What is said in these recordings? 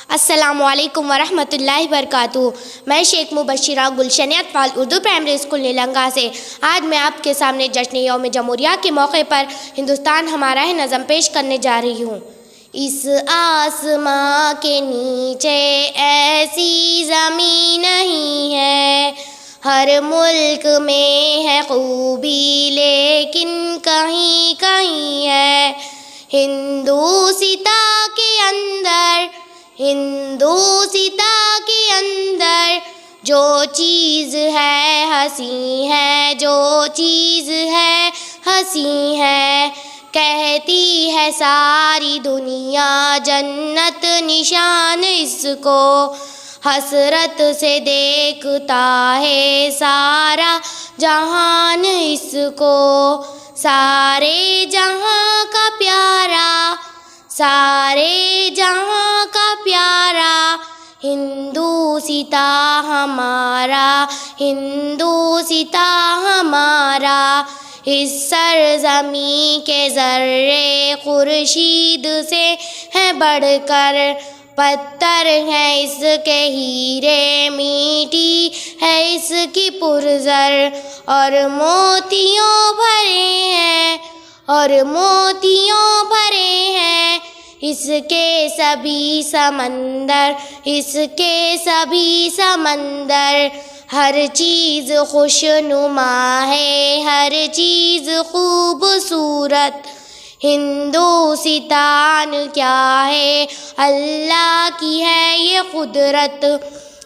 السلام علیکم ورحمۃ اللہ وبرکاتہ۔ میں شیخ مبشرہ گلشن اطفال اردو پرائمری اسکول نیلنگا سے آج میں آپ کے سامنے جشن یوم جمہوریہ کے موقع پر ہندوستان ہمارا ہے نظم پیش کرنے جا رہی ہوں۔ اس آسماں کے نیچے ایسی زمین نہیں ہے، ہر ملک میں ہے خوبی لیکن کہیں کہیں ہے۔ ہندوستاں کے اندر جو چیز ہے ہنسی ہے، جو چیز ہے ہنسی ہے، کہتی ہے ساری دنیا جنت نشان اس کو، حسرت سے دیکھتا ہے سارا جہان اس کو، سارے جہاں کا پیارا، سارے جہاں کا پیارا ہندوستاں ہمارا، ہندوستاں ہمارا۔ اس سرزمین کے ذرے خورشید سے ہیں بڑھ کر، پتھر ہیں اس کے ہیرے، میٹھی ہے اس کی پرزر، اور موتیوں بھرے ہیں، اور موتیوں بھرے ہیں اس کے سبھی سمندر، اس کے سبھی سمندر۔ ہر چیز خوش نما ہے، ہر چیز خوبصورت، ہندوستان کیا ہے اللہ کی ہے یہ قدرت،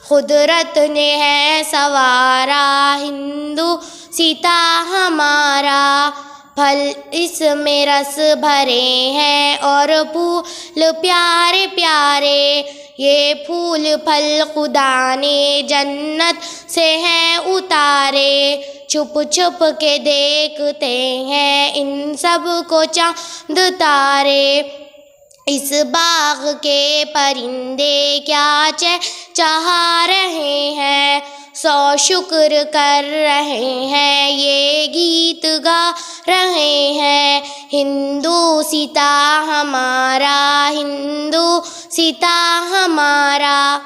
قدرت نے ہے سنوارا ہندوستاں ہمارا۔ پھل اس میں رس بھرے ہیں اور پھول پیارے پیارے، یہ پھول پھل خدا نے جنت سے ہیں اتارے، چھپ چھپ کے دیکھتے ہیں ان سب کو چاند تارے۔ اس باغ کے پرندے کیا چہچہا رہے ہیں، سو شکر کر رہے ہیں، یہ گیت گا رہے ہیں۔ ہندوستاں ہمارا، ہندوستاں ہمارا۔